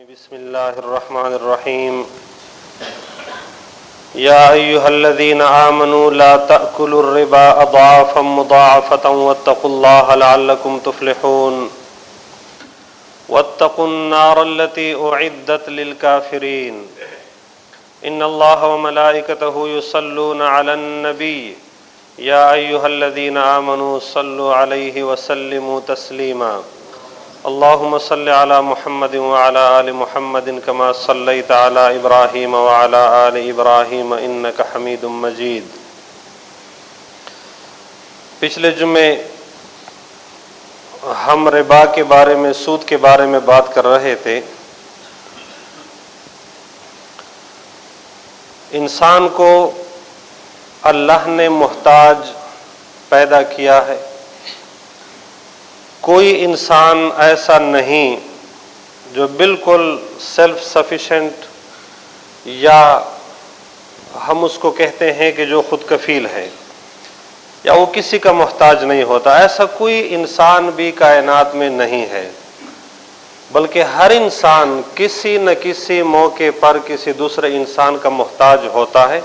بسم اللہ الرحمن الرحیم یا ایہا الذین آمنوا لا تأکلوا الربا اضعافا مضاعفة واتقوا اللہ لعلکم تفلحون واتقوا النار التي أعدت للكافرين ان اللہ وملائکتہ یصلون علی النبی یا ایہا الذین آمنوا صلوا علیہ وسلموا تسلیما اللهم صل على محمد وعلى آل محمد كما صليت على إبراهيم وعلى آل إبراهيم إنك حميد مجيد۔ پچھلے جمعے ہم ربا کے بارے میں، سود کے بارے میں بات کر رہے تھے۔ انسان کو اللہ نے محتاج پیدا کیا ہے۔ کوئی انسان ایسا نہیں جو بالکل سیلف سفیشینٹ، یا ہم اس کو کہتے ہیں کہ جو خود کفیل ہے، یا وہ کسی کا محتاج نہیں ہوتا۔ ایسا کوئی انسان بھی کائنات میں نہیں ہے، بلکہ ہر انسان کسی نہ کسی موقع پر کسی دوسرے انسان کا محتاج ہوتا ہے۔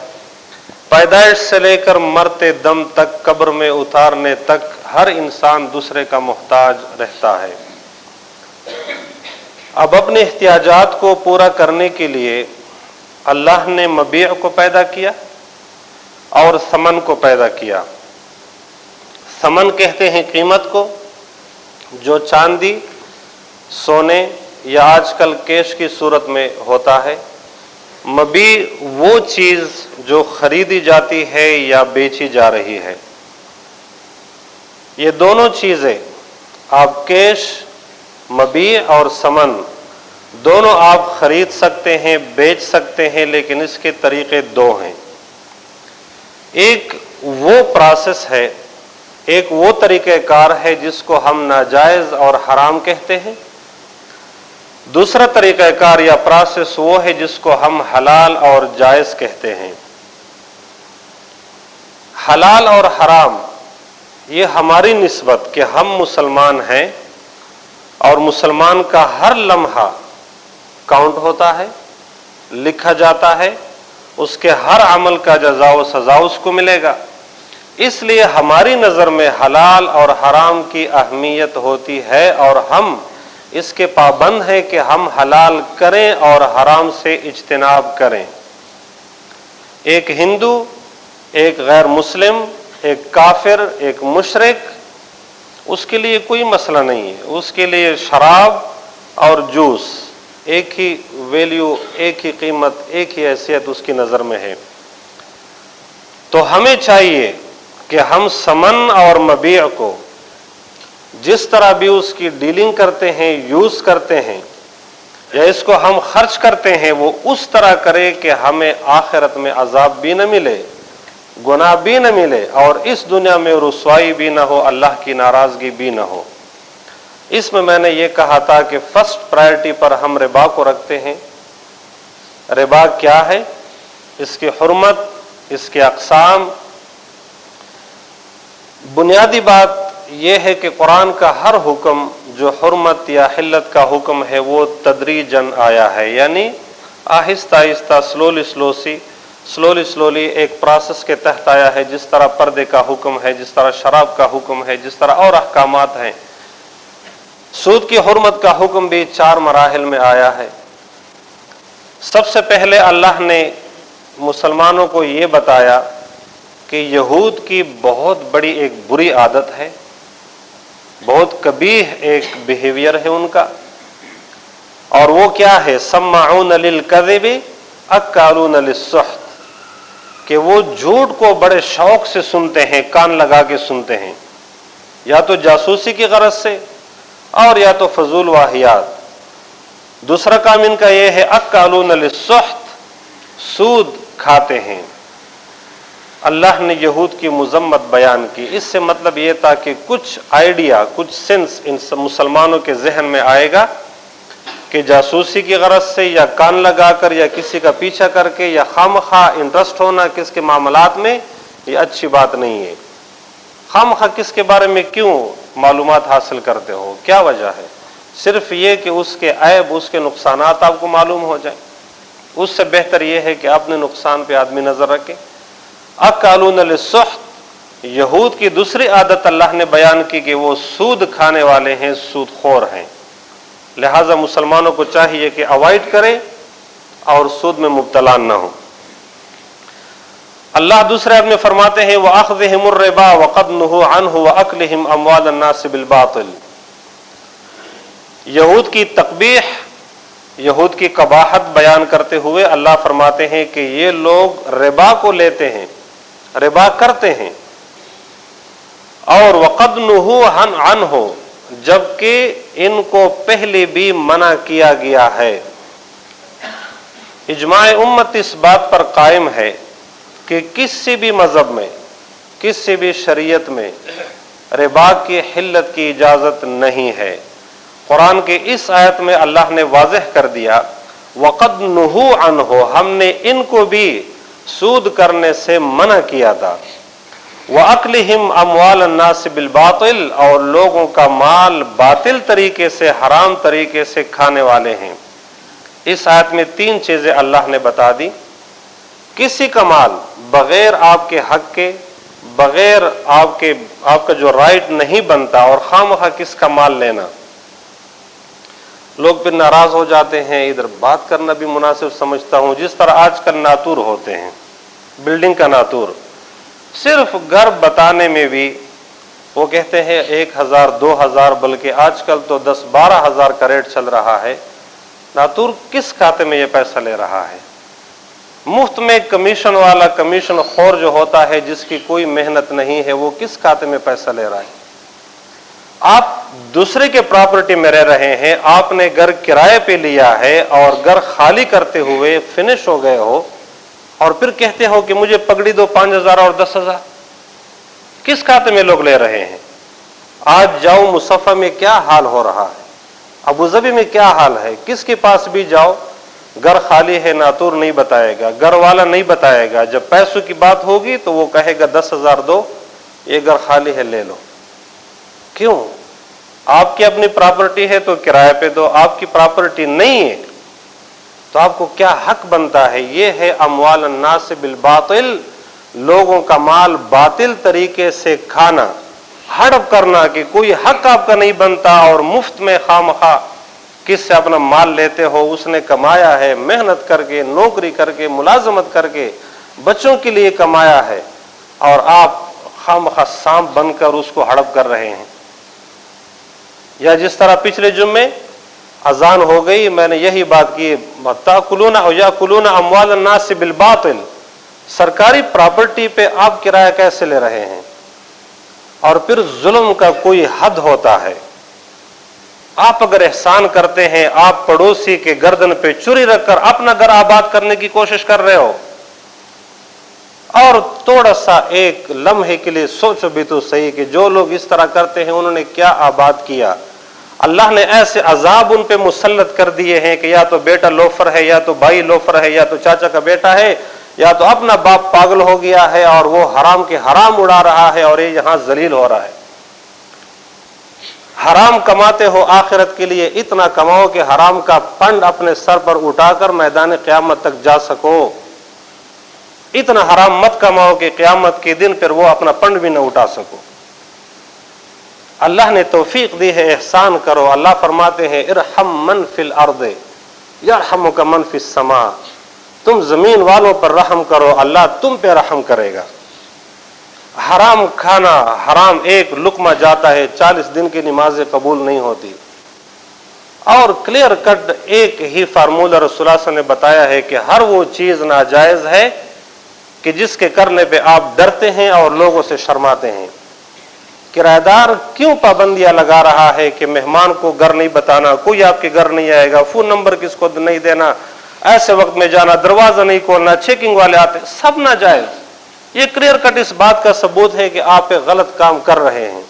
پیدائش سے لے کر مرتے دم تک، قبر میں اتارنے تک ہر انسان دوسرے کا محتاج رہتا ہے۔ اب اپنے احتیاجات کو پورا کرنے کے لیے اللہ نے مبیع کو پیدا کیا اور ثمن کو پیدا کیا۔ ثمن کہتے ہیں قیمت کو، جو چاندی، سونے یا آج کل کیش کی صورت میں ہوتا ہے۔ مبیع وہ چیز جو خریدی جاتی ہے یا بیچی جا رہی ہے۔ یہ دونوں چیزیں، آپ کیش، مبیع اور ثمن، دونوں آپ خرید سکتے ہیں، بیچ سکتے ہیں، لیکن اس کے طریقے دو ہیں۔ ایک وہ پروسیس ہے، ایک وہ طریقہ کار ہے جس کو ہم ناجائز اور حرام کہتے ہیں۔ دوسرا طریقہ کار یا پروسیس وہ ہے جس کو ہم حلال اور جائز کہتے ہیں۔ حلال اور حرام یہ ہماری نسبت کہ ہم مسلمان ہیں، اور مسلمان کا ہر لمحہ کاؤنٹ ہوتا ہے، لکھا جاتا ہے، اس کے ہر عمل کا جزا و سزا اس کو ملے گا۔ اس لیے ہماری نظر میں حلال اور حرام کی اہمیت ہوتی ہے، اور ہم اس کے پابند ہیں کہ ہم حلال کریں اور حرام سے اجتناب کریں۔ ایک ہندو، ایک غیر مسلم، ایک کافر، ایک مشرک، اس کے لیے کوئی مسئلہ نہیں ہے۔ اس کے لیے شراب اور جوس ایک ہی ویلیو، ایک ہی قیمت، ایک ہی حیثیت اس کی نظر میں ہے۔ تو ہمیں چاہیے کہ ہم ثمن اور مبیع کو جس طرح بھی اس کی ڈیلنگ کرتے ہیں، یوز کرتے ہیں، یا اس کو ہم خرچ کرتے ہیں، وہ اس طرح کرے کہ ہمیں آخرت میں عذاب بھی نہ ملے، گناہ بھی نہ ملے، اور اس دنیا میں رسوائی بھی نہ ہو، اللہ کی ناراضگی بھی نہ ہو۔ اس میں نے یہ کہا تھا کہ فرسٹ پرائرٹی پر ہم ربا کو رکھتے ہیں۔ ربا کیا ہے، اس کی حرمت، اس کے اقسام۔ بنیادی بات یہ ہے کہ قرآن کا ہر حکم جو حرمت یا حلت کا حکم ہے، وہ تدریجاً آیا ہے، یعنی آہستہ آہستہ، سلولی ایک پروسیس کے تحت آیا ہے۔ جس طرح پردے کا حکم ہے، جس طرح شراب کا حکم ہے، جس طرح اور احکامات ہیں، سود کی حرمت کا حکم بھی 4 مراحل میں آیا ہے۔ سب سے پہلے اللہ نے مسلمانوں کو یہ بتایا کہ یہود کی بہت بڑی ایک بری عادت ہے، بہت قبیح ایک بیہیویئر ہے ان کا، اور وہ کیا ہے؟ سماعون للکذب اکالون للسحت، کہ وہ جھوٹ کو بڑے شوق سے سنتے ہیں، کان لگا کے سنتے ہیں، یا تو جاسوسی کی غرض سے اور یا تو فضول واہیات۔ دوسرا کام ان کا یہ ہے اکالون للسحت، سود کھاتے ہیں۔ اللہ نے یہود کی مذمت بیان کی۔ اس سے مطلب یہ تھا کہ کچھ آئیڈیا، کچھ سینس ان مسلمانوں کے ذہن میں آئے گا کہ جاسوسی کی غرض سے، یا کان لگا کر، یا کسی کا پیچھا کر کے، یا خامخواہ انٹرسٹ ہونا کس کے معاملات میں، یہ اچھی بات نہیں ہے۔ خامخواہ کس کے بارے میں کیوں معلومات حاصل کرتے ہو؟ کیا وجہ ہے؟ صرف یہ کہ اس کے عیب، اس کے نقصانات آپ کو معلوم ہو جائیں، اس سے بہتر یہ ہے کہ اپنے نقصان پہ آدمی نظر رکھے۔ اکالون للسحت، یہود کی دوسری عادت اللہ نے بیان کی کہ وہ سود کھانے والے ہیں، سود خور ہیں، لہذا مسلمانوں کو چاہیے کہ اوائڈ کریں اور سود میں مبتلا نہ ہوں۔ اللہ دوسرے آیت میں فرماتے ہیں وَأَخْذِهِمُ الرِّبَا وَقَدْ نُهُوا عَنْهُ وَأَكْلِهِمْ أَمْوَالَ النَّاسِ بِالْبَاطِلِ، یہود کی تقبیح، یہود کی قباحت بیان کرتے ہوئے اللہ فرماتے ہیں کہ یہ لوگ ربا کو لیتے ہیں، ربا کرتے ہیں، اور وَقَدْ نُهُوا عَنْهُ، جبکہ ان کو پہلے بھی منع کیا گیا ہے۔ اجماع امت اس بات پر قائم ہے کہ کسی بھی مذہب میں، کسی بھی شریعت میں ربا کی حلت کی اجازت نہیں ہے۔ قرآن کے اس آیت میں اللہ نے واضح کر دیا وَقَدْ نُهُوا عَنْهُ، ہم نے ان کو بھی سود کرنے سے منع کیا تھا۔ وَأَكْلِهِمْ أَمْوَالَ النَّاسِ بِالْبَاطِلِ، اور لوگوں کا مال باطل طریقے سے، حرام طریقے سے کھانے والے ہیں۔ اس آیت میں تین چیزیں اللہ نے بتا دی۔ کسی کا مال بغیر آپ کے حق کے، بغیر آپ کا جو رائٹ نہیں بنتا، اور خواہ کس کا مال لینا۔ لوگ پھر ناراض ہو جاتے ہیں، ادھر بات کرنا بھی مناسب سمجھتا ہوں، جس طرح آج کل ناتور ہوتے ہیں، بلڈنگ کا ناتور، صرف گھر بتانے میں بھی وہ کہتے ہیں 1000 2000، بلکہ آج کل تو 10-12 ہزار کا ریٹ چل رہا ہے۔ ناتور کس کھاتے میں یہ پیسہ لے رہا ہے؟ مفت میں کمیشن والا، کمیشن خور جو ہوتا ہے، جس کی کوئی محنت نہیں ہے، وہ کس کھاتے میں پیسہ لے رہا ہے؟ آپ دوسرے کے پراپرٹی میں رہ رہے ہیں، آپ نے گھر کرائے پہ لیا ہے اور گھر خالی کرتے ہوئے فنش ہو گئے ہو، اور پھر کہتے ہو کہ مجھے پگڑی دو 5000 اور 10000۔ کس کھاتے میں لوگ لے رہے ہیں؟ آج جاؤ مصفہ میں کیا حال ہو رہا ہے، ابوظبی میں کیا حال ہے، کس کے پاس بھی جاؤ گھر خالی ہے، ناتور نہیں بتائے گا، گھر والا نہیں بتائے گا، جب پیسوں کی بات ہوگی تو وہ کہے گا 10000 دو، یہ گھر خالی ہے لے لو۔ کیوں؟ آپ کی اپنی پراپرٹی ہے تو کرائے پہ دو، آپ کی پراپرٹی نہیں ہے تو آپ کو کیا حق بنتا ہے؟ یہ ہے اموال الناس بالباطل، لوگوں کا مال باطل طریقے سے کھانا، ہڑپ کرنا کہ کوئی حق آپ کا نہیں بنتا، اور مفت میں خواہ کس سے اپنا مال لیتے ہو، اس نے کمایا ہے، محنت کر کے، نوکری کر کے، ملازمت کر کے، بچوں کے لیے کمایا ہے، اور آپ خواہ سانپ بن کر اس کو ہڑپ کر رہے ہیں۔ یا جس طرح پچھلے جمعے اذان ہو گئی، میں نے یہی بات کی، تاکلون او یاکلون اموال الناس بالباطل، سرکاری پراپرٹی پہ آپ کرایہ کیسے لے رہے ہیں؟ اور پھر ظلم کا کوئی حد ہوتا ہے۔ آپ اگر احسان کرتے ہیں، آپ پڑوسی کے گردن پہ چوری رکھ کر اپنا گھر آباد کرنے کی کوشش کر رہے ہو، اور تھوڑا سا ایک لمحے کے لیے سوچو بھی تو صحیح کہ جو لوگ اس طرح کرتے ہیں انہوں نے کیا آباد کیا۔ اللہ نے ایسے عذاب ان پہ مسلط کر دیے ہیں کہ یا تو بیٹا لوفر ہے، یا تو بھائی لوفر ہے، یا تو چاچا کا بیٹا ہے، یا تو اپنا باپ پاگل ہو گیا ہے اور وہ حرام کے حرام اڑا رہا ہے، اور یہ یہاں ذلیل ہو رہا ہے۔ حرام کماتے ہو آخرت کے لیے اتنا کماؤ کہ حرام کا پنڈ اپنے سر پر اٹھا کر میدان قیامت تک جا سکو۔ اتنا حرام مت کماؤ کہ قیامت کے دن پھر وہ اپنا پنڈ بھی نہ اٹھا سکو۔ اللہ نے توفیق دی ہے، احسان کرو۔ اللہ فرماتے ہیں ارحم من فی الارض یرحمک من فی السماء، تم زمین والوں پر رحم کرو، اللہ تم پہ رحم کرے گا۔ حرام کھانا، حرام ایک لقمہ جاتا ہے 40 دن کی نمازیں قبول نہیں ہوتی۔ اور کلیئر کٹ ایک ہی فارمولہ رسول اللہ صلی اللہ علیہ وسلم نے بتایا ہے کہ ہر وہ چیز ناجائز ہے کہ جس کے کرنے پہ آپ ڈرتے ہیں اور لوگوں سے شرماتے ہیں۔ کرایہ دار کیوں پابندیاں لگا رہا ہے کہ مہمان کو گھر نہیں بتانا، کوئی آپ کے گھر نہیں آئے گا، فون نمبر کس کو نہیں دینا، ایسے وقت میں جانا، دروازہ نہیں کھولنا، چیکنگ والے آتے، سب ناجائز۔ یہ کلیئر کٹ اس بات کا ثبوت ہے کہ آپ ایک غلط کام کر رہے ہیں۔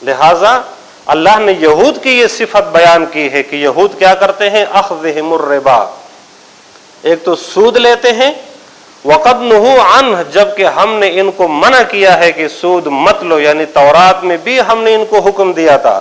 لہذا اللہ نے یہود کی یہ صفت بیان کی ہے کہ یہود کیا کرتے ہیں؟ اخذہم الربا، ایک تو سود لیتے ہیں، وقد نہوا عنہ، جبکہ ہم نے ان کو منع کیا ہے کہ سود مت لو، یعنی تورات میں بھی ہم نے ان کو حکم دیا تھا،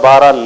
12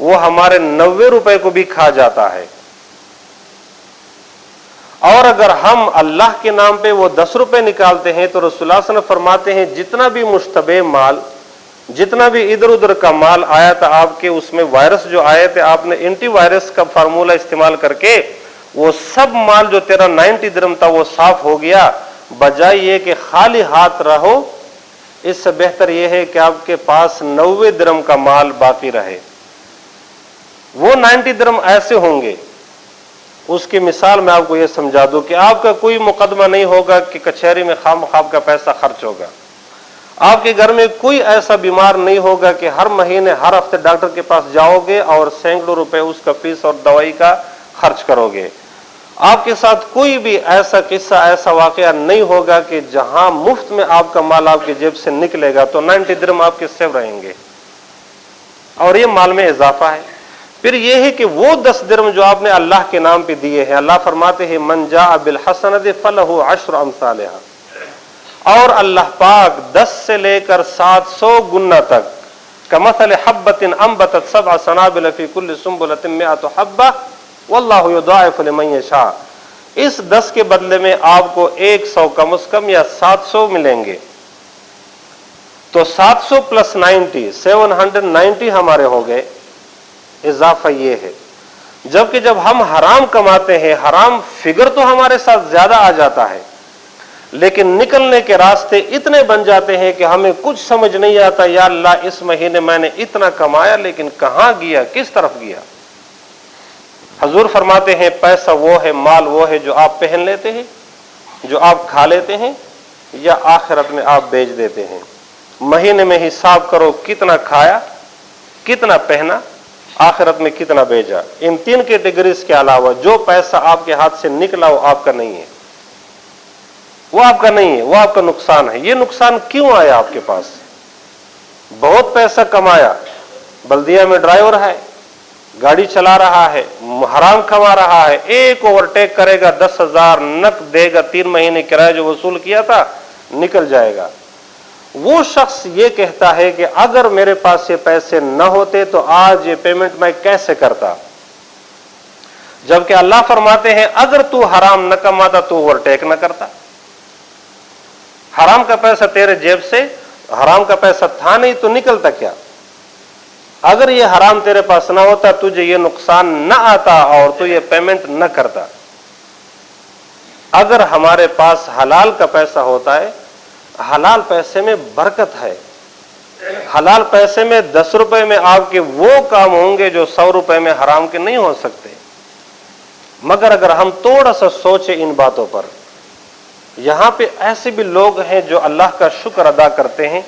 وہ ہمارے 90 روپے کو بھی کھا جاتا ہے. اور اگر ہم اللہ کے نام پہ وہ 10 روپے نکالتے ہیں تو رسول اللہ صلی اللہ علیہ وسلم فرماتے ہیں جتنا بھی مشتبہ مال، جتنا بھی ادھر ادھر کا مال آیا تھا آپ کے، اس میں وائرس جو آئے تھے، آپ نے اینٹی وائرس کا فارمولہ استعمال کر کے وہ سب مال جو تیرا 90 درہم تھا وہ صاف ہو گیا. بجائے یہ کہ خالی ہاتھ رہو، اس سے بہتر یہ ہے کہ آپ کے پاس 90 درہم کا مال باقی رہے. وہ 90 درہم ایسے ہوں گے، اس کی مثال میں آپ کو یہ سمجھا دوں کہ آپ کا کوئی مقدمہ نہیں ہوگا کہ کچہری میں خام خواب کا پیسہ خرچ ہوگا. آپ کے گھر میں کوئی ایسا بیمار نہیں ہوگا کہ ہر مہینے ہر ہفتے ڈاکٹر کے پاس جاؤ گے اور سینکڑوں روپے اس کا فیس اور دوائی کا خرچ کرو گے. آپ کے ساتھ کوئی بھی ایسا قصہ، ایسا واقعہ نہیں ہوگا کہ جہاں مفت میں آپ کا مال آپ کی جیب سے نکلے گا تو 90 درہم آپ کے سیو رہیں گے اور یہ مال میں اضافہ ہے. پھر یہ ہے کہ وہ 10 درہم جو آپ نے اللہ کے نام پہ دیے ہیں، اللہ فرماتے ہیں من جاء بالحسنۃ فلہ 10 امثالها، اور اللہ پاک 10 سے لے کر 700 گنا تک، کمثل حبۃ انبتت 7 سنابل فی کل سنبلۃ 100 حبۃ واللہ یضاعف لمن یشاء. اس 10 کے بدلے میں آپ کو 100 کم از کم یا 700 ملیں گے. تو 700 پلس 90 790 ہمارے ہو گئے. اضافہ یہ ہے، جبکہ جب ہم حرام کماتے ہیں، حرام فگر تو ہمارے ساتھ زیادہ آ جاتا ہے، لیکن نکلنے کے راستے اتنے بن جاتے ہیں کہ ہمیں کچھ سمجھ نہیں آتا. یا اللہ اس مہینے میں نے اتنا کمایا لیکن کہاں گیا، کس طرف گیا. حضور فرماتے ہیں پیسہ وہ ہے، مال وہ ہے جو آپ پہن لیتے ہیں، جو آپ کھا لیتے ہیں، یا آخرت میں آپ بیچ دیتے ہیں. مہینے میں حساب کرو کتنا کھایا، کتنا پہنا، آخرت میں کتنا بیچا. ان 3 کیٹیگریز کے علاوہ جو پیسہ آپ کے ہاتھ سے نکلا وہ آپ کا نہیں ہے، وہ آپ کا نہیں ہے، وہ آپ کا نقصان ہے. یہ نقصان کیوں آیا آپ کے پاس؟ بہت پیسہ کمایا، بلدیہ میں ڈرائیور ہے، گاڑی چلا رہا ہے، حرام کما رہا ہے، ایک اوورٹیک کرے گا 10,000 نقد دے گا، 3 مہینے کرایہ جو وصول کیا تھا نکل جائے گا. وہ شخص یہ کہتا ہے کہ اگر میرے پاس یہ پیسے نہ ہوتے تو آج یہ پیمنٹ میں کیسے کرتا. جبکہ اللہ فرماتے ہیں اگر تو حرام نہ کماتا تو اوورٹیک نہ کرتا. حرام کا پیسہ تیرے جیب سے، حرام کا پیسہ تھا نہیں تو نکلتا کیا؟ اگر یہ حرام تیرے پاس نہ ہوتا تجھے یہ نقصان نہ آتا اور تو یہ پیمنٹ نہ کرتا. اگر ہمارے پاس حلال کا پیسہ ہوتا ہے، حلال پیسے میں برکت ہے. حلال پیسے میں 10 روپے میں آپ کے وہ کام ہوں گے جو 100 روپے میں حرام کے نہیں ہو سکتے. مگر اگر ہم تھوڑا سا سوچیں ان باتوں پر، یہاں پہ ایسے بھی لوگ ہیں جو اللہ کا شکر ادا کرتے ہیں،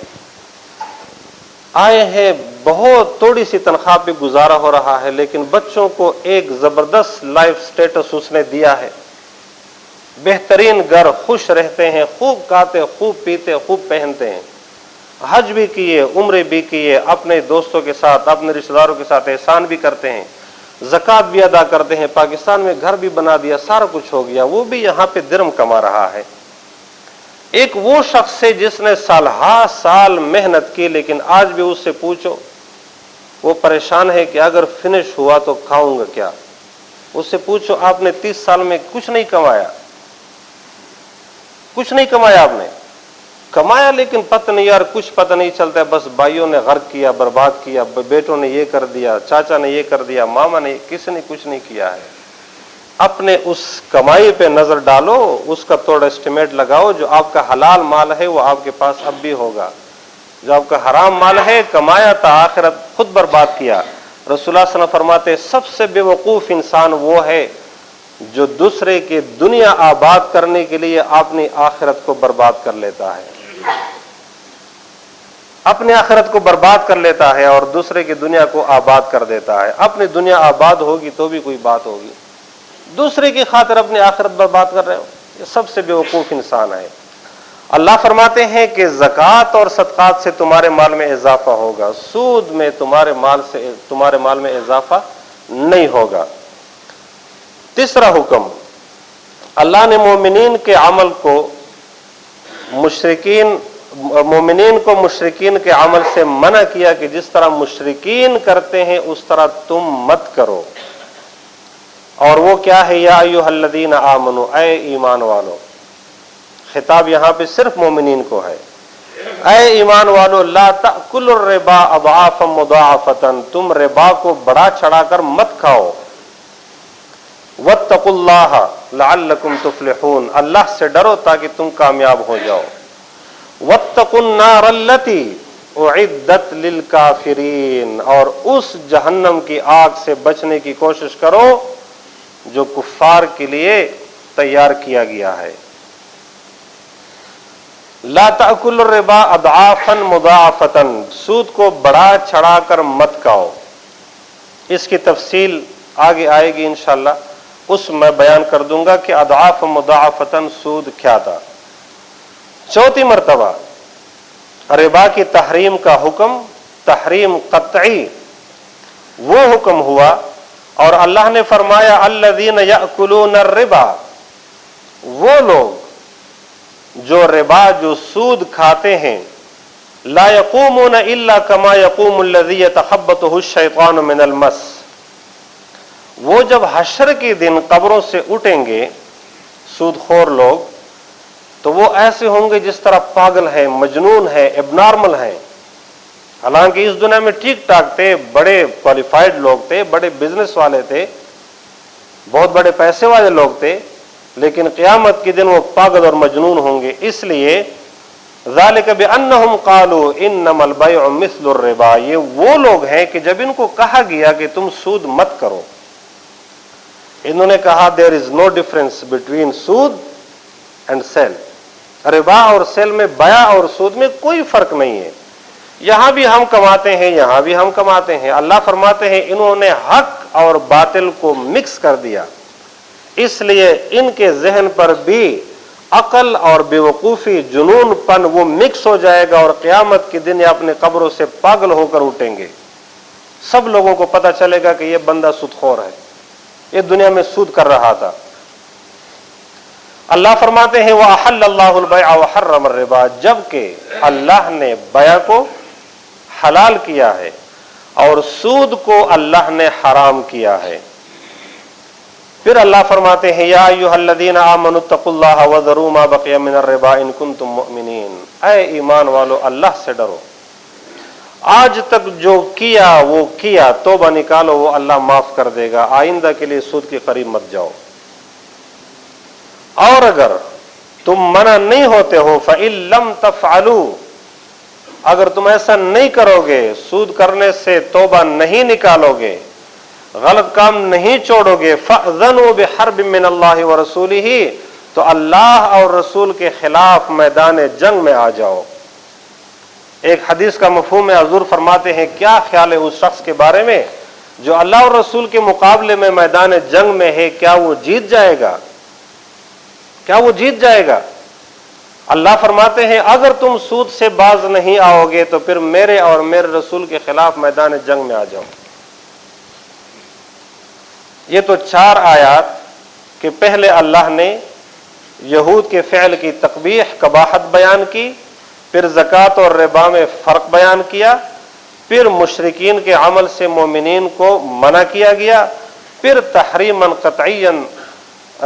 آئے ہیں بہت تھوڑی سی تنخواہ پہ گزارا ہو رہا ہے، لیکن بچوں کو ایک زبردست لائف سٹیٹس اس نے دیا ہے. بہترین گھر، خوش رہتے ہیں، خوب کھاتے، خوب پیتے، خوب پہنتے ہیں، حج بھی کیے، عمرے بھی کیے، اپنے دوستوں کے ساتھ، اپنے رشتہ داروں کے ساتھ احسان بھی کرتے ہیں، زکوٰۃ بھی ادا کرتے ہیں، پاکستان میں گھر بھی بنا دیا، سارا کچھ ہو گیا. وہ بھی یہاں پہ درم کما رہا ہے. ایک وہ شخص ہے جس نے سال ہا سال محنت کی، لیکن آج بھی اس سے پوچھو وہ پریشان ہے کہ اگر فنش ہوا تو کھاؤں گا کیا. اس سے پوچھو آپ نے 30 سال میں کچھ نہیں کمایا، کچھ نہیں کمایا. آپ نے کمایا لیکن پتہ نہیں یار، کچھ پتہ نہیں چلتا ہے. بس بھائیوں نے غرق کیا، برباد کیا، بیٹوں نے یہ کر دیا، چاچا نے یہ کر دیا، ماما نے، کسی نے کچھ نہیں کیا ہے. اپنے اس کمائی پہ نظر ڈالو، اس کا تھوڑا اسٹیمیٹ لگاؤ. جو آپ کا حلال مال ہے وہ آپ کے پاس اب بھی ہوگا. جو آپ کا حرام مال ہے کمایا تھا، آخرت خود برباد کیا. رسول اللہ صلی اللہ علیہ وسلم فرماتے سب سے بے وقوف انسان وہ ہے جو دوسرے کی دنیا آباد کرنے کے لیے اپنی آخرت کو برباد کر لیتا ہے. اپنی آخرت کو برباد کر لیتا ہے اور دوسرے کی دنیا کو آباد کر دیتا ہے. اپنی دنیا آباد ہوگی تو بھی کوئی بات ہوگی، دوسرے کی خاطر اپنی آخرت برباد کر رہے ہو. یہ سب سے بے وقوف انسان ہے. اللہ فرماتے ہیں کہ زکوٰۃ اور صدقات سے تمہارے مال میں اضافہ ہوگا، سود میں تمہارے مال میں اضافہ نہیں ہوگا. تیسرا حکم، اللہ نے مومنین کے عمل کو مشرکین مومنین کو مشرکین کے عمل سے منع کیا کہ جس طرح مشرکین کرتے ہیں اس طرح تم مت کرو. اور وہ کیا ہے؟ یا ایھا الذین آمنو، اے ایمان والو. خطاب یہاں پہ صرف مومنین کو ہے. اے ایمان والو، لا تأکلوا الربا اضعافا مضاعفۃ، تم ربا کو بڑا چڑھا کر مت کھاؤ. واتقوا اللہ لعلکم تفلحون، اللہ سے ڈرو تاکہ تم کامیاب ہو جاؤ. واتقوا النار التی اعدت للکافرین، اور اس جہنم کی آگ سے بچنے کی کوشش کرو جو کفار کے لیے تیار کیا گیا ہے. لا تأکلوا الربا اضعافا مضاعفۃ، سود کو بڑا چڑھا کر مت کھاؤ. اس کی تفصیل آگے آئے گی انشاءاللہ، اس میں بیان کر دوں گا کہ اضعاف مضاعفۃ سود کیا تھا. چوتھی مرتبہ ربا کی تحریم کا حکم، تحریم قطعی وہ حکم ہوا، اور اللہ نے فرمایا الذین یأکلون الربا، وہ لوگ جو ربا، جو سود کھاتے ہیں، لا یقومون الا کما یقوم الذی یتخبطہ الشیطان من المس، وہ جب حشر کے دن قبروں سے اٹھیں گے سود خور لوگ تو وہ ایسے ہوں گے جس طرح پاگل ہیں، مجنون ہیں، اب نارمل ہیں. حالانکہ اس دنیا میں ٹھیک ٹھاک تھے، بڑے کوالیفائڈ لوگ تھے، بڑے بزنس والے تھے، بہت بڑے پیسے والے لوگ تھے، لیکن قیامت کے دن وہ پاگل اور مجنون ہوں گے. اس لیے ذالک بانہم قالوا انما البیع مثل الربا، یہ وہ لوگ ہیں کہ جب ان کو کہا گیا کہ تم سود مت کرو، انہوں نے کہا there is no difference between سود and sell، ربا اور سیل میں، بیع اور سود میں کوئی فرق نہیں ہے. یہاں بھی ہم کماتے ہیں، یہاں بھی ہم کماتے ہیں. اللہ فرماتے ہیں انہوں نے حق اور باطل کو مکس کر دیا، اس لیے ان کے ذہن پر بھی عقل اور بیوقوفی، جنون پن وہ مکس ہو جائے گا، اور قیامت کے دن یہ اپنے قبروں سے پاگل ہو کر اٹھیں گے. سب لوگوں کو پتہ چلے گا کہ یہ بندہ سود خور ہے، یہ دنیا میں سود کر رہا تھا. اللہ فرماتے ہیں وَأَحَلَّ اللَّهُ الْبَيْعَ وَحَرَّمَ الرِّبَا، جبکہ اللہ نے بیع کو حلال کیا ہے اور سود کو اللہ نے حرام کیا ہے. پھر اللہ فرماتے ہیں یا ایھا الذین آمنوا اتقوا اللہ وذروا ما بقی من الربا ان کنتم مؤمنین، اے ایمان والو اللہ سے ڈرو، آج تک جو کیا وہ کیا، توبہ نکالو، وہ اللہ معاف کر دے گا، آئندہ کے لیے سود کے قریب مت جاؤ. اور اگر تم منع نہیں ہوتے ہو فَإِن لَّمْ تَفْعَلُوا، اگر تم ایسا نہیں کرو گے، سود کرنے سے توبہ نہیں نکالو گے، غلط کام نہیں چھوڑو گے، فَأْذَنُوا بِحَرْبٍ مِّنَ اللَّهِ وَرَسُولِهِ، تو اللہ اور رسول کے خلاف میدان جنگ میں آ جاؤ. ایک حدیث کا مفہوم ہے، حضور فرماتے ہیں کیا خیال ہے اس شخص کے بارے میں جو اللہ اور رسول کے مقابلے میں میدان جنگ میں ہے، کیا وہ جیت جائے گا؟ کیا وہ جیت جائے گا؟ اللہ فرماتے ہیں اگر تم سود سے باز نہیں آؤ گے تو پھر میرے اور میرے رسول کے خلاف میدان جنگ میں آ جاؤ. یہ تو 4 آیات کہ پہلے اللہ نے یہود کے فعل کی تقبیح، قباحت بیان کی، پھر زکوٰۃ اور ربا میں فرق بیان کیا، پھر مشرکین کے عمل سے مومنین کو منع کیا گیا، پھر تحریما قطعیا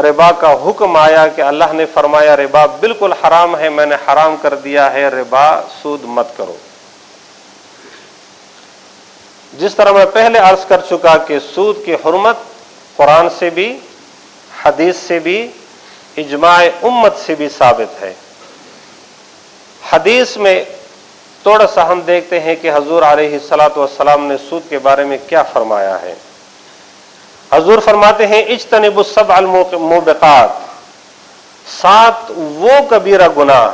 ربا کا حکم آیا کہ اللہ نے فرمایا ربا بالکل حرام ہے، میں نے حرام کر دیا ہے، ربا، سود مت کرو. جس طرح میں پہلے عرض کر چکا کہ سود کی حرمت قرآن سے بھی، حدیث سے بھی، اجماع امت سے بھی ثابت ہے. حدیث میں تھوڑا سا ہم دیکھتے ہیں کہ حضور علیہ الصلاۃ والسلام نے سود کے بارے میں کیا فرمایا ہے. حضور فرماتے ہیں اجتنبوا السبع الموبقات، 7 وہ کبیرہ گناہ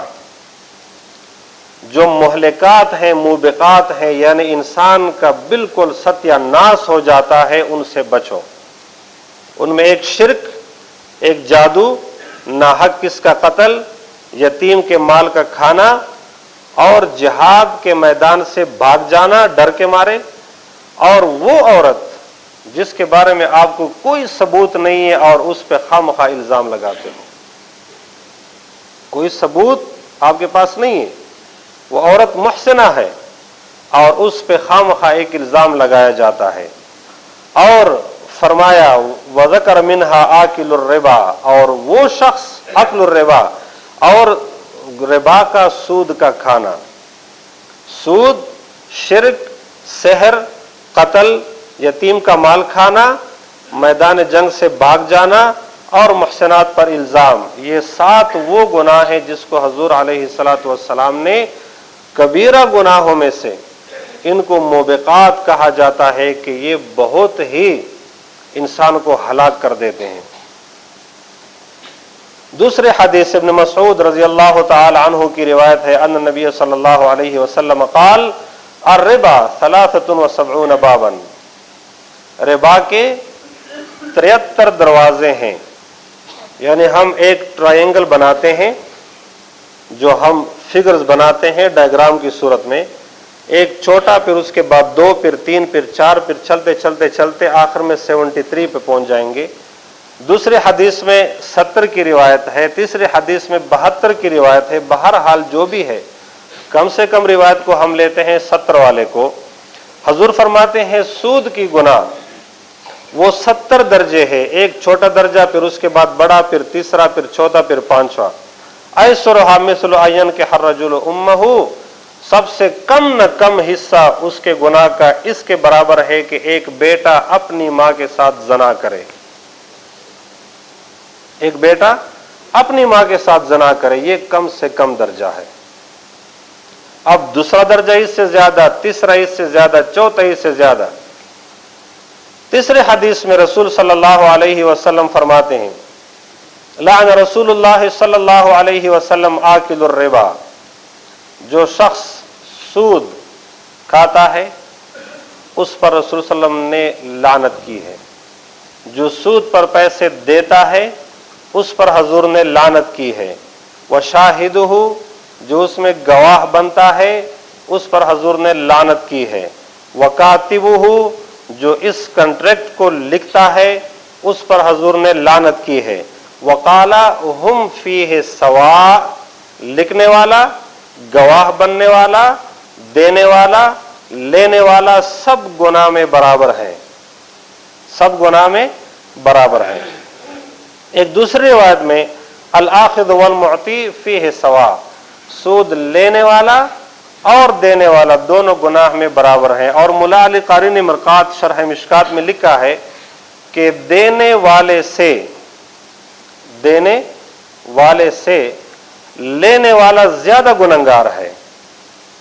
جو مہلکات ہیں، موبقات ہیں، یعنی انسان کا بالکل ستیہ ناس ہو جاتا ہے، ان سے بچو. ان میں ایک شرک، ایک جادو، ناحق کس کا قتل، یتیم کے مال کا کھانا، اور جہاد کے میدان سے بھاگ جانا ڈر کے مارے، اور وہ عورت جس کے بارے میں آپ کو کوئی ثبوت نہیں ہے اور اس پہ خواہ الزام لگاتے ہو. کوئی ثبوت آپ کے پاس نہیں ہے وہ عورت محسنہ ہے اور اس پہ خواہ ایک الزام لگایا جاتا ہے. اور فرمایا وذکر منہا آکل الربا، اور وہ شخص اکل الربا اور ربا کا سود کا کھانا، سود، شرک، سحر، قتل، یتیم کا مال کھانا، میدان جنگ سے بھاگ جانا اور محسنات پر الزام، یہ 7 وہ گناہ ہیں جس کو حضور علیہ الصلاۃ والسلام نے کبیرہ گناہوں میں سے، ان کو موبقات کہا جاتا ہے کہ یہ بہت ہی انسان کو ہلاک کر دیتے ہیں. دوسرے حدیث ابن مسعود رضی اللہ تعالی عنہ کی روایت ہے ان نبی صلی اللہ علیہ وسلم قال الربا 73 بابا، ربا کے 73 دروازے ہیں. یعنی ہم ایک ٹرائنگل بناتے ہیں، جو ہم فگرز بناتے ہیں ڈائیگرام کی صورت میں، ایک چھوٹا، پھر اس کے بعد 2، پھر 3، پھر 4، پھر چلتے چلتے چلتے آخر میں 73 پہ پہنچ جائیں گے. دوسرے حدیث میں 70 کی روایت ہے، تیسرے حدیث میں 72 کی روایت ہے. بہرحال جو بھی ہے، کم سے کم روایت کو ہم لیتے ہیں 70 والے کو. حضور فرماتے ہیں سود کی گناہ وہ 70 درجے ہے، ایک چھوٹا درجہ، پھر اس کے بعد بڑا، پھر تیسرا، پھر چوتھا، پھر 5واں. ایسرھا مثل ان کہ ہر رجل امہ، سب سے کم نہ کم حصہ اس کے گناہ کا اس کے برابر ہے کہ ایک بیٹا اپنی ماں کے ساتھ زنا کرے. ایک بیٹا اپنی ماں کے ساتھ زنا کرے، یہ کم سے کم درجہ ہے. اب دوسرا درجہ اس سے زیادہ، تیسرا اس سے زیادہ، چوتھا اس سے زیادہ. تیسرے حدیث میں رسول صلی اللہ علیہ وسلم فرماتے ہیں لعن رسول اللہ صلی اللہ علیہ وسلم آکل الربا، جو شخص سود کھاتا ہے اس پر رسول صلی اللہ علیہ وسلم نے لعنت کی ہے. جو سود پر پیسے دیتا ہے اس پر حضور نے لعنت کی ہے. وشاہدہ، جو اس میں گواہ بنتا ہے اس پر حضور نے لعنت کی ہے. وکاتبہ، جو اس کنٹریکٹ کو لکھتا ہے اس پر حضور نے لعنت کی ہے. وقال ہم فیہ سواء، لکھنے والا، گواہ بننے والا، دینے والا، لینے والا سب گناہ میں برابر ہیں، سب گناہ میں برابر ہیں. ایک دوسری روایت میں الآخذ والمعطی فیہ سواء، سود لینے والا اور دینے والا دونوں گناہ میں برابر ہیں. اور مولا علی قاری نے مرقات شرح مشکات میں لکھا ہے کہ دینے والے سے لینے والا زیادہ گنہگار ہے،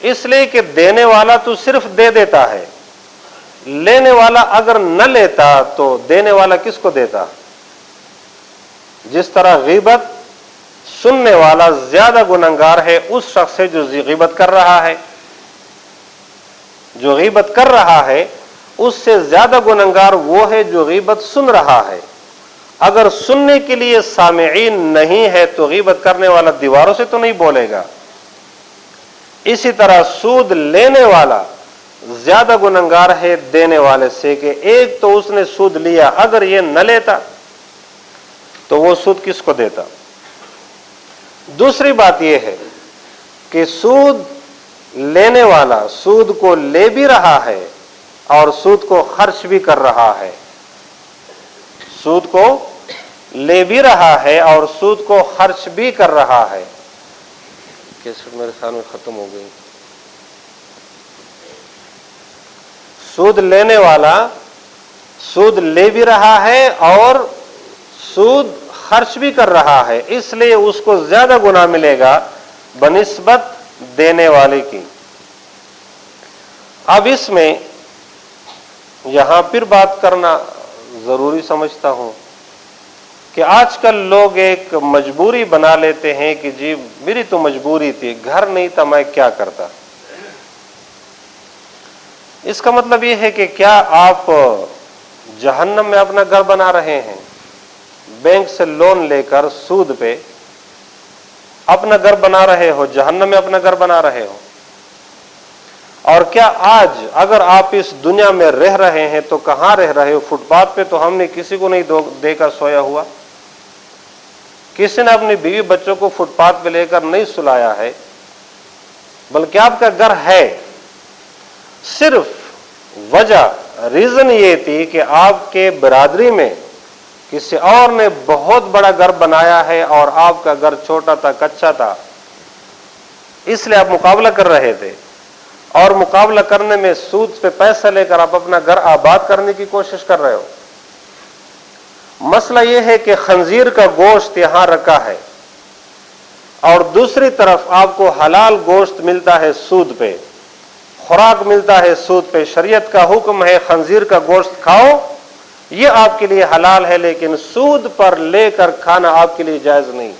اس لیے کہ دینے والا تو صرف دے دیتا ہے، لینے والا اگر نہ لیتا تو دینے والا کس کو دیتا. جس طرح غیبت سننے والا زیادہ گنہگار ہے اس شخص سے جو غیبت کر رہا ہے، جو غیبت کر رہا ہے اس سے زیادہ گنہگار وہ ہے جو غیبت سن رہا ہے. اگر سننے کے لیے سامعین نہیں ہے تو غیبت کرنے والا دیواروں سے تو نہیں بولے گا. اسی طرح سود لینے والا زیادہ گنہگار ہے دینے والے سے، کہ ایک تو اس نے سود لیا، اگر یہ نہ لیتا تو وہ سود کس کو دیتا. دوسری بات یہ ہے کہ سود لینے والا سود کو لے بھی رہا ہے اور سود کو خرچ بھی کر رہا ہے. سود کو لے بھی رہا ہے اور سود کو خرچ بھی کر رہا ہے. کیسٹ میرے سامنے ختم ہو گئی. سود لینے والا سود لے بھی رہا ہے اور سود خرچ بھی کر رہا ہے، اس لیے اس کو زیادہ گناہ ملے گا بنسبت دینے والے کی. اب اس میں یہاں پھر بات کرنا ضروری سمجھتا ہوں کہ آج کل لوگ ایک مجبوری بنا لیتے ہیں کہ جی میری تو مجبوری تھی، گھر نہیں تھا میں کیا کرتا. اس کا مطلب یہ ہے کہ کیا آپ جہنم میں اپنا گھر بنا رہے ہیں؟ بینک سے لون لے کر سود پہ اپنا گھر بنا رہے ہو، جہنم میں اپنا گھر بنا رہے ہو. اور کیا آج اگر آپ اس دنیا میں رہ رہے ہیں تو کہاں رہ رہے ہو؟ فٹ پاتھ پہ تو ہم نے کسی کو نہیں دے کر سویا ہوا، کسی نے اپنی بیوی بچوں کو فٹ پاتھ پہ لے کر نہیں سلایا ہے. بلکہ آپ کا گھر ہے. صرف وجہ ریزن یہ تھی کہ آپ کے برادری میں کسی اور نے بہت بڑا گھر بنایا ہے اور آپ کا گھر چھوٹا تھا, کچا تھا, اس لیے آپ مقابلہ کر رہے تھے, اور مقابلہ کرنے میں سود پہ پیسہ لے کر آپ اپنا گھر آباد کرنے کی کوشش کر رہے ہو. مسئلہ یہ ہے کہ خنزیر کا گوشت یہاں رکھا ہے اور دوسری طرف آپ کو حلال گوشت ملتا ہے سود پہ, خوراک ملتا ہے سود پہ. شریعت کا حکم ہے خنزیر کا گوشت کھاؤ, یہ آپ کے لیے حلال ہے, لیکن سود پر لے کر کھانا آپ کے لیے جائز نہیں.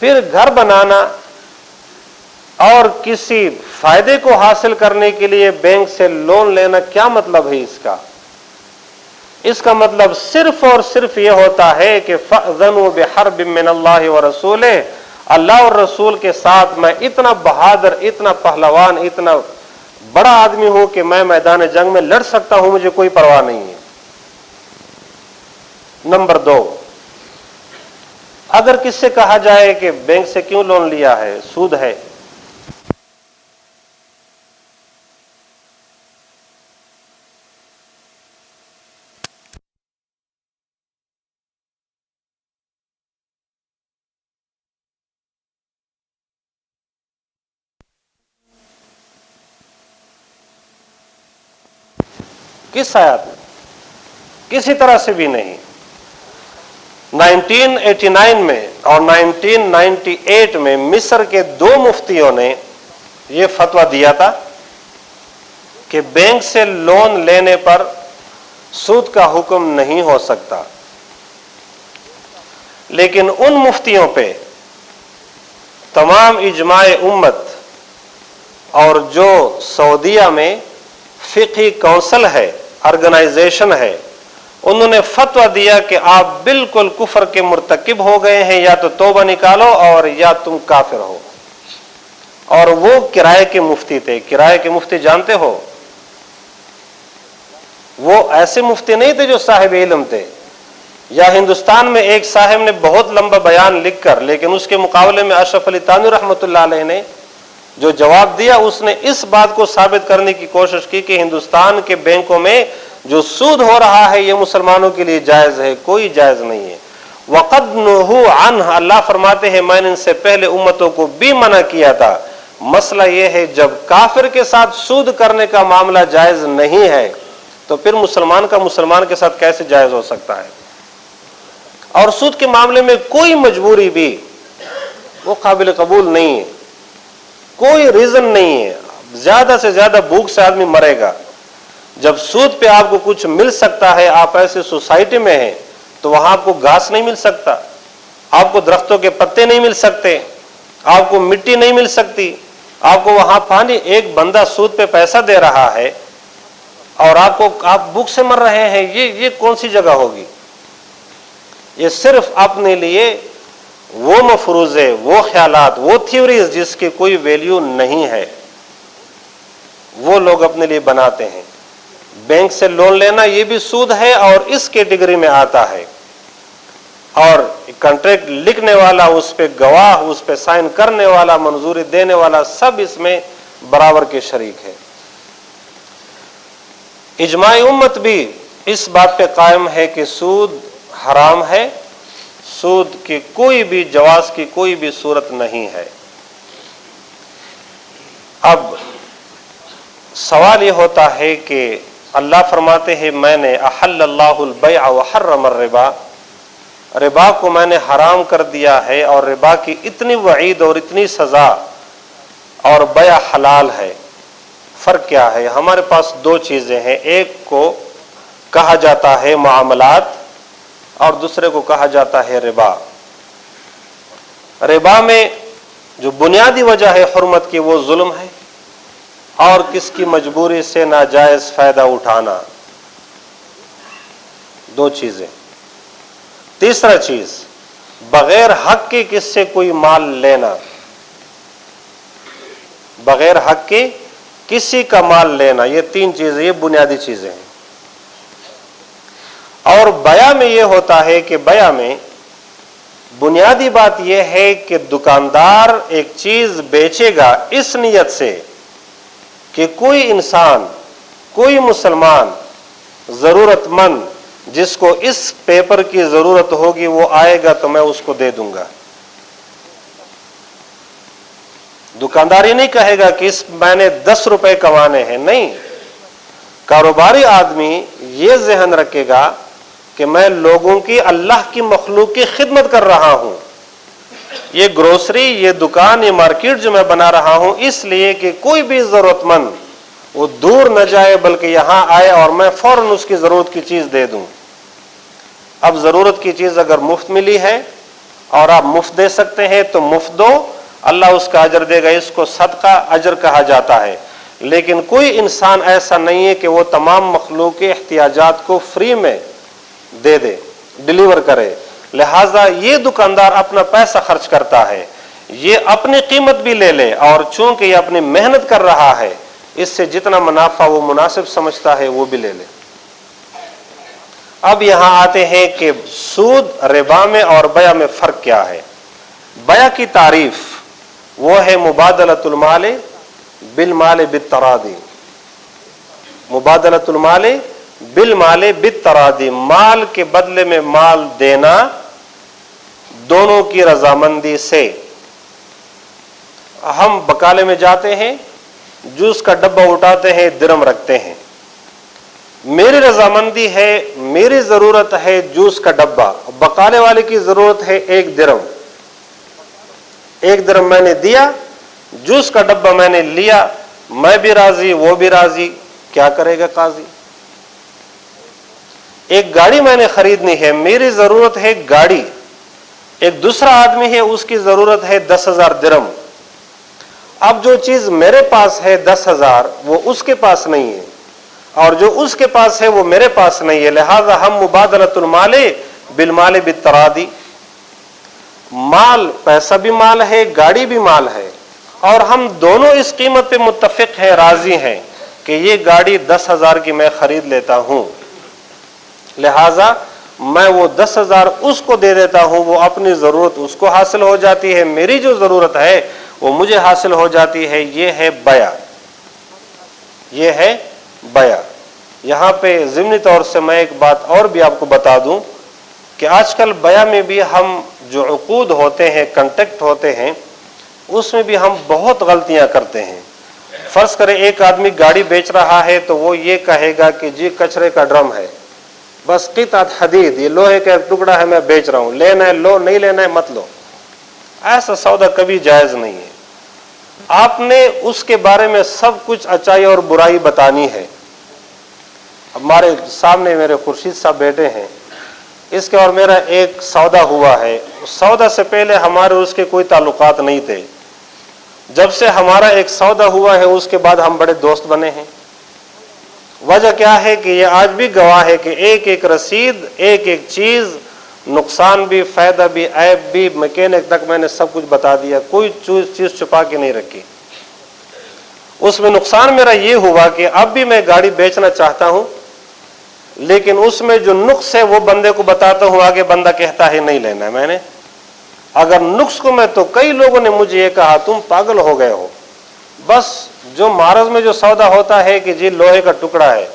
پھر گھر بنانا اور کسی فائدے کو حاصل کرنے کے لیے بینک سے لون لینا, کیا مطلب ہے اس کا؟ اس کا مطلب صرف اور صرف یہ ہوتا ہے کہ فَأْذَنُوا بِحَرْبٍ مِّنَ اللَّهِ وَرَسُولِهِ, اللہ اور رسول کے ساتھ میں اتنا بہادر, اتنا پہلوان, اتنا بڑا آدمی ہوں کہ میں میدان جنگ میں لڑ سکتا ہوں, مجھے کوئی پرواہ نہیں ہے. نمبر 2, اگر کس سے کہا جائے کہ بینک سے کیوں لون لیا ہے, سود ہے, کس آیات میں؟ کسی طرح سے بھی نہیں. 1989 میں اور 1998 میں مصر کے 2 مفتیوں نے یہ فتویٰ دیا تھا کہ بینک سے لون لینے پر سود کا حکم نہیں ہو سکتا, لیکن ان مفتیوں پہ تمام اجماع امت اور جو سعودیہ میں فقہی کونسل ہے, آرگنائزیشن ہے, انہوں نے فتویٰ دیا کہ آپ بالکل کفر کے مرتکب ہو گئے ہیں, یا تو توبہ نکالو اور یا تم کافر ہو. اور وہ کرائے کے مفتی تھے. کرائے کے مفتی جانتے ہو, وہ ایسے مفتی نہیں تھے جو صاحب علم تھے. یا ہندوستان میں ایک صاحب نے بہت لمبا بیان لکھ کر, لیکن اس کے مقابلے میں اشرف علی تھانوی رحمۃ اللہ علیہ نے جو جواب دیا, اس نے اس بات کو ثابت کرنے کی کوشش کی کہ ہندوستان کے بینکوں میں جو سود ہو رہا ہے یہ مسلمانوں کے لیے جائز ہے, کوئی جائز نہیں ہے. وَقَدْ نُهُوا عَنْهُ, اللہ فرماتے ہیں میں نے ان سے پہلے امتوں کو بھی منع کیا تھا. مسئلہ یہ ہے جب کافر کے ساتھ سود کرنے کا معاملہ جائز نہیں ہے تو پھر مسلمان کا مسلمان کے ساتھ کیسے جائز ہو سکتا ہے؟ اور سود کے معاملے میں کوئی مجبوری بھی وہ قابل قبول نہیں ہے, کوئی ریزن نہیں ہے. زیادہ سے زیادہ بھوک سے آدمی مرے گا. جب سود پہ آپ کو کچھ مل سکتا ہے, آپ ایسے سوسائٹی میں ہیں تو وہاں آپ کو گھاس نہیں مل سکتا, آپ کو درختوں کے پتے نہیں مل سکتے, آپ کو مٹی نہیں مل سکتی, آپ کو وہاں پانی. ایک بندہ سود پہ پیسہ دے رہا ہے اور آپ بھوک سے مر رہے ہیں, یہ کون سی جگہ ہوگی؟ یہ صرف اپنے لیے وہ مفروضے, وہ خیالات, وہ تھیوریز جس کی کوئی ویلیو نہیں ہے, وہ لوگ اپنے لیے بناتے ہیں. بینک سے لون لینا یہ بھی سود ہے اور اس کیٹیگری میں آتا ہے. اور کنٹریکٹ لکھنے والا, اس پہ گواہ, اس پہ سائن کرنے والا, منظوری دینے والا, سب اس میں برابر کے شریک ہے. اجماع امت بھی اس بات پہ قائم ہے کہ سود حرام ہے, سود کی کوئی بھی جواز کی کوئی بھی صورت نہیں ہے. اب سوال یہ ہوتا ہے کہ اللہ فرماتے ہیں میں نے احل اللہ البیع وحرم الربا, ربا کو میں نے حرام کر دیا ہے اور ربا کی اتنی وعید اور اتنی سزا, اور بیع حلال ہے. فرق کیا ہے؟ ہمارے پاس 2 چیزیں ہیں, ایک کو کہا جاتا ہے معاملات اور دوسرے کو کہا جاتا ہے ربا. ربا میں جو بنیادی وجہ ہے حرمت کی وہ ظلم ہے اور کس کی مجبوری سے ناجائز فائدہ اٹھانا, 2 چیزیں. تیسرا چیز بغیر حق کے کس سے کوئی مال لینا, بغیر حق کے کسی کا مال لینا, یہ 3 چیزیں, یہ بنیادی چیزیں ہیں. اور بیع میں یہ ہوتا ہے کہ بیع میں بنیادی بات یہ ہے کہ دکاندار ایک چیز بیچے گا اس نیت سے کہ کوئی انسان، کوئی مسلمان ضرورت مند جس کو اس پیپر کی ضرورت ہوگی وہ آئے گا تو میں اس کو دے دوں گا۔ دکاندار یہ نہیں کہے گا کہ اس میں نے 10 روپے کمانے ہیں، نہیں، کاروباری آدمی یہ ذہن رکھے گا کہ میں لوگوں کی، اللہ کی مخلوق کی خدمت کر رہا ہوں۔ یہ گروسری، یہ دکان، یہ مارکیٹ جو میں بنا رہا ہوں اس لیے کہ کوئی بھی ضرورت مند وہ دور نہ جائے بلکہ یہاں آئے اور میں فوراً اس کی ضرورت کی چیز دے دوں۔ اب ضرورت کی چیز اگر مفت ملی ہے اور آپ مفت دے سکتے ہیں تو مفت دو، اللہ اس کا اجر دے گا، اس کو صدقہ اجر کہا جاتا ہے۔ لیکن کوئی انسان ایسا نہیں ہے کہ وہ تمام مخلوق کے احتیاجات کو فری میں دے دے، ڈیلیور کرے۔ لہذا یہ دکاندار اپنا پیسہ خرچ کرتا ہے، یہ اپنی قیمت بھی لے لے، اور چونکہ یہ اپنی محنت کر رہا ہے اس سے جتنا منافع وہ مناسب سمجھتا ہے وہ بھی لے لے۔ اب یہاں آتے ہیں کہ سود، ربا میں اور بیع میں فرق کیا ہے۔ بیع کی تعریف وہ ہے مبادلۃ المال بالمال بالتراضی، مبادلۃ المال بالمال بالتراضی، مال کے بدلے میں مال دینا دونوں کی رضامندی سے۔ ہم بکالے میں جاتے ہیں، جوس کا ڈبہ اٹھاتے ہیں، درم رکھتے ہیں، میری رضامندی ہے، میری ضرورت ہے جوس کا ڈبہ، بکالے والے کی ضرورت ہے 1 درم، 1 درم میں نے دیا، جوس کا ڈبہ میں نے لیا، میں بھی راضی وہ بھی راضی، کیا کرے گا قاضی؟ ایک گاڑی میں نے خریدنی ہے، میری ضرورت ہے گاڑی، ایک دوسرا آدمی ہے اس کی ضرورت ہے 10,000 درم۔ اب جو چیز میرے پاس ہے 10,000 وہ اس کے پاس نہیں ہے، اور جو اس کے پاس ہے وہ میرے پاس نہیں ہے، لہذا ہم مبادلۃ المال بالمال بالتراضی، مال، پیسہ بھی مال ہے، گاڑی بھی مال ہے، اور ہم دونوں اس قیمت پہ متفق ہیں، راضی ہیں کہ یہ گاڑی 10,000 کی میں خرید لیتا ہوں، لہذا میں وہ 10,000 اس کو دے دیتا ہوں، وہ اپنی ضرورت اس کو حاصل ہو جاتی ہے، میری جو ضرورت ہے وہ مجھے حاصل ہو جاتی ہے۔ یہ ہے بیع، یہ ہے بیع۔ یہاں پہ ضمنی طور سے میں ایک بات اور بھی آپ کو بتا دوں کہ آج کل بیع میں بھی ہم جو عقود ہوتے ہیں، کنٹیکٹ ہوتے ہیں، اس میں بھی ہم بہت غلطیاں کرتے ہیں۔ فرض کریں ایک آدمی گاڑی بیچ رہا ہے تو وہ یہ کہے گا کہ جی کچرے کا ڈرم ہے، بس قطعۃ حدید، یہ لوہے کا ٹکڑا ہے میں بیچ رہا ہوں، لینا ہے لو، نہیں لینا ہے مت لو۔ ایسا سودا کبھی جائز نہیں ہے۔ آپ نے اس کے بارے میں سب کچھ اچائی اور برائی بتانی ہے۔ ہمارے سامنے میرے خورشید صاحب بیٹھے ہیں، اس کے اور میرا ایک سودا ہوا ہے، سودا سے پہلے ہمارے اس کے کوئی تعلقات نہیں تھے، جب سے ہمارا ایک سودا ہوا ہے اس کے بعد ہم بڑے دوست بنے ہیں۔ وجہ کیا ہے کہ یہ آج بھی گواہ ہے کہ ایک ایک رسید، ایک ایک چیز، نقصان بھی، فائدہ بھی، عیب بھی، میکینک تک میں نے سب کچھ بتا دیا، کوئی چیز چھپا کے نہیں رکھی۔ اس میں نقصان میرا یہ ہوا کہ اب بھی میں گاڑی بیچنا چاہتا ہوں، لیکن اس میں جو نقص ہے وہ بندے کو بتاتا ہوں، آگے بندہ کہتا ہے نہیں لینا ہے میں نے۔ اگر نقص کو میں، تو کئی لوگوں نے مجھے یہ کہا تم پاگل ہو گئے ہو، بس جو معرض میں جو سودا ہوتا ہے کہ جی لوہے کا ٹکڑا ہے،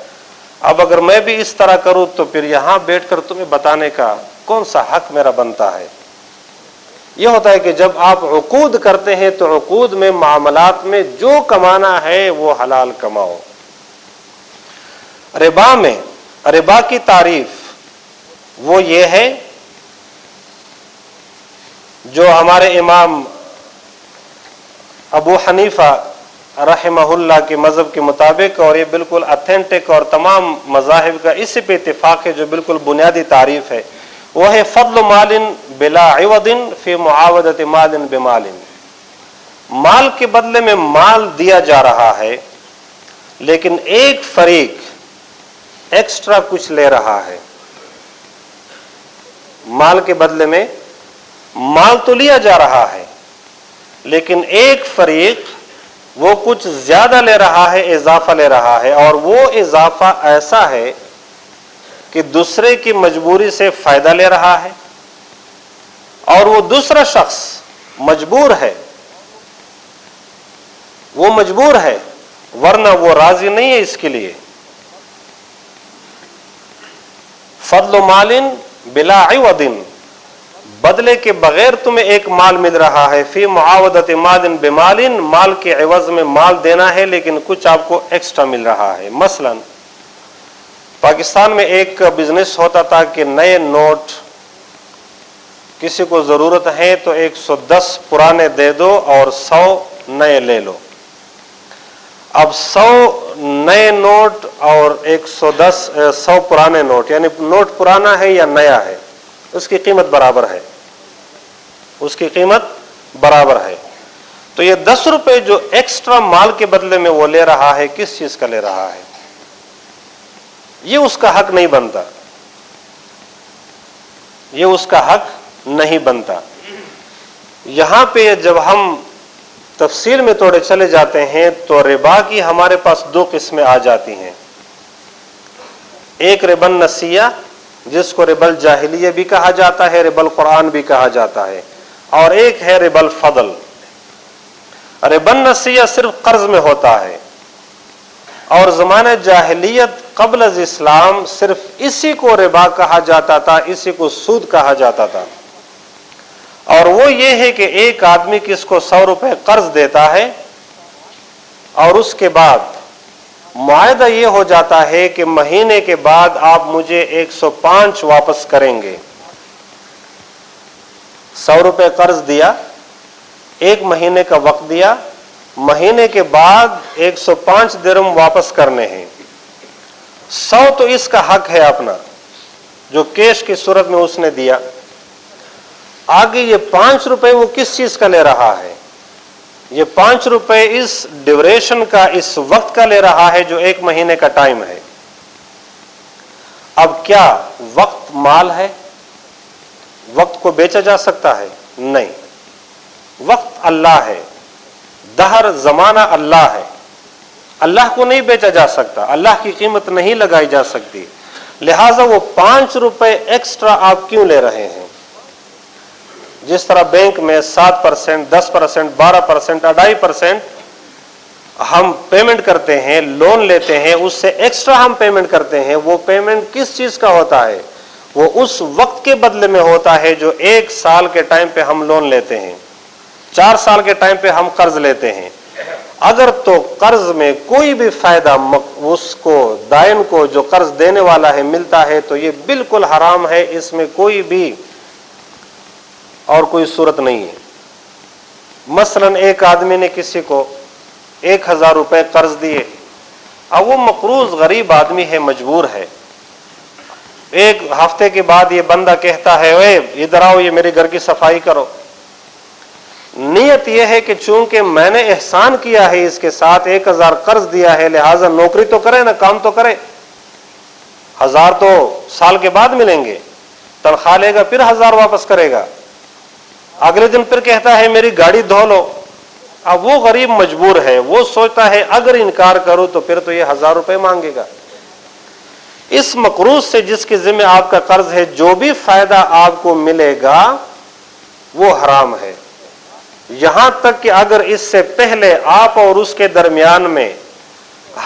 اب اگر میں بھی اس طرح کروں تو پھر یہاں بیٹھ کر تمہیں بتانے کا کون سا حق میرا بنتا ہے؟ یہ ہوتا ہے کہ جب آپ عقود کرتے ہیں تو عقود میں، معاملات میں جو کمانا ہے وہ حلال کماؤ۔ ربا میں، ربا کی تعریف وہ یہ ہے جو ہمارے امام ابو حنیفہ رحمہ اللہ کے مذہب کے مطابق، اور یہ بالکل اتھینٹک اور تمام مذاہب کا اسی پہ اتفاق ہے، جو بالکل بنیادی تعریف ہے، وہ ہے فضل مال بلا عوض فی معاوضۃ مال بمال۔ مال کے بدلے میں مال دیا جا رہا ہے، لیکن ایک فریق ایکسٹرا کچھ لے رہا ہے۔ مال کے بدلے میں مال تو لیا جا رہا ہے، لیکن ایک فریق وہ کچھ زیادہ لے رہا ہے، اضافہ لے رہا ہے، اور وہ اضافہ ایسا ہے کہ دوسرے کی مجبوری سے فائدہ لے رہا ہے، اور وہ دوسرا شخص مجبور ہے، وہ مجبور ہے، ورنہ وہ راضی نہیں ہے اس کے لیے. فضل مال بلا عوض، بدلے کے بغیر تمہیں ایک مال مل رہا ہے. فی معاوضت مال بمال، مال کے عوض میں مال دینا ہے لیکن کچھ آپ کو ایکسٹرا مل رہا ہے. مثلا پاکستان میں ایک بزنس ہوتا تھا کہ نئے نوٹ کسی کو ضرورت ہے تو 110 پرانے دے دو اور 100 نئے لے لو. اب 100 نئے نوٹ اور 100 پرانے نوٹ، یعنی نوٹ پرانا ہے یا نیا ہے، اس کی قیمت برابر ہے، اس کی قیمت برابر ہے. تو یہ 10 روپے جو ایکسٹرا مال کے بدلے میں وہ لے رہا ہے، کس چیز کا لے رہا ہے؟ یہ اس کا حق نہیں بنتا، یہ اس کا حق نہیں بنتا. یہاں پہ جب ہم تفصیل میں تھوڑے چلے جاتے ہیں تو ربا کی ہمارے پاس 2 قسمیں آ جاتی ہیں. ایک ربا النسیہ، جس کو ربا الجاہلیہ بھی کہا جاتا ہے، ربا القرآن بھی کہا جاتا ہے، اور ایک ہے ربا الفضل. ربا النسیہ صرف قرض میں ہوتا ہے، اور زمانہ جاہلیت قبل از اسلام صرف اسی کو ربا کہا جاتا تھا، اسی کو سود کہا جاتا تھا. اور وہ یہ ہے کہ ایک آدمی کس کو 100 روپے قرض دیتا ہے اور اس کے بعد معاہدہ یہ ہو جاتا ہے کہ مہینے کے بعد آپ مجھے 105 واپس کریں گے. 100 روپے قرض دیا، ایک مہینے کا وقت دیا، مہینے کے بعد 105 درہم واپس کرنے ہیں. 100 تو اس کا حق ہے اپنا جو کیش کی صورت میں اس نے دیا. آگے یہ 5 روپے وہ کس چیز کا لے رہا ہے؟ یہ 5 روپے اس ڈیوریشن کا، اس وقت کا لے رہا ہے جو 1 مہینے کا ٹائم ہے. اب کیا وقت مال ہے؟ وقت کو بیچا جا سکتا ہے؟ نہیں. وقت اللہ ہے، دہر زمانہ اللہ ہے، اللہ کو نہیں بیچا جا سکتا، اللہ کی قیمت نہیں لگائی جا سکتی. لہذا وہ 5 روپے ایکسٹرا آپ کیوں لے رہے ہیں؟ جس طرح بینک میں 7%، 10%، 12%، 2.5% ہم پیمنٹ کرتے ہیں، لون لیتے ہیں، اس سے ایکسٹرا ہم پیمنٹ کرتے ہیں. وہ پیمنٹ کس چیز کا ہوتا ہے؟ وہ اس وقت کے بدلے میں ہوتا ہے جو 1 سال کے ٹائم پہ ہم لون لیتے ہیں، 4 سال کے ٹائم پہ ہم قرض لیتے ہیں. اگر تو قرض میں کوئی بھی فائدہ اس کو دائن کو جو قرض دینے والا ہے ملتا ہے تو یہ بالکل حرام ہے، اس میں کوئی بھی اور کوئی صورت نہیں ہے. مثلا ایک آدمی نے کسی کو 1000 روپے قرض دیے، اب وہ مقروض غریب آدمی ہے، مجبور ہے. 1 ہفتے کے بعد یہ بندہ کہتا ہے اے ادھر آؤ، یہ میرے گھر کی صفائی کرو. نیت یہ ہے کہ چونکہ میں نے احسان کیا ہے اس کے ساتھ، 1000 قرض دیا ہے، لہذا نوکری تو کرے نا، کام تو کرے. 1000 تو سال کے بعد ملیں گے، تنخواہ لے گا پھر 1000 واپس کرے گا. اگلے دن پھر کہتا ہے میری گاڑی دھو لو. اب وہ غریب مجبور ہے، وہ سوچتا ہے اگر انکار کروں تو پھر تو یہ 1000 روپے مانگے گا. اس مقروض سے جس کے ذمہ آپ کا قرض ہے، جو بھی فائدہ آپ کو ملے گا وہ حرام ہے. یہاں تک کہ اگر اس سے پہلے آپ اور اس کے درمیان میں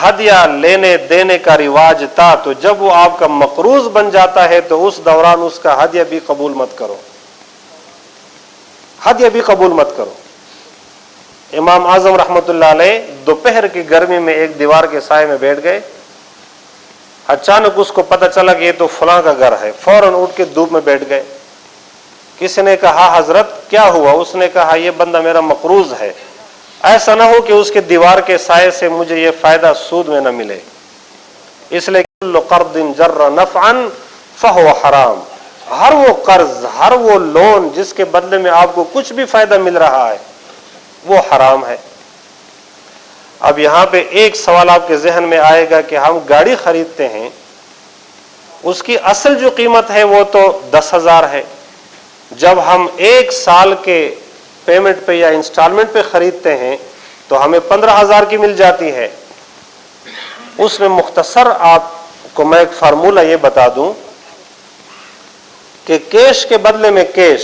ہدیہ لینے دینے کا رواج تھا تو جب وہ آپ کا مقروض بن جاتا ہے تو اس دوران اس کا ہدیہ بھی قبول مت کرو، ہدیہ بھی قبول مت کرو. امام اعظم رحمت اللہ علیہ دوپہر کی گرمی میں ایک دیوار کے سائے میں بیٹھ گئے. اچانک اس کو پتہ چلا کہ یہ تو فلاں کا گھر ہے، فوراً اٹھ کے دھوپ میں بیٹھ گئے. کسی نے کہا حضرت کیا ہوا؟ اس نے کہا یہ بندہ میرا مقروض ہے، ایسا نہ ہو کہ اس کے دیوار کے سائے سے مجھے یہ فائدہ سود میں نہ ملے، اس لیے کل قرض جر نفعا فہو حرام. ہر وہ قرض، ہر وہ لون جس کے بدلے میں آپ کو کچھ بھی فائدہ مل رہا ہے وہ حرام ہے. اب یہاں پہ ایک سوال آپ کے ذہن میں آئے گا کہ ہم گاڑی خریدتے ہیں، اس کی اصل جو قیمت ہے وہ تو 10,000 ہے، جب ہم 1 سال کے پیمنٹ پہ یا انسٹالمنٹ پہ خریدتے ہیں تو ہمیں 15,000 کی مل جاتی ہے. اس میں مختصر آپ کو میں ایک فارمولہ یہ بتا دوں کہ کیش کے بدلے میں کیش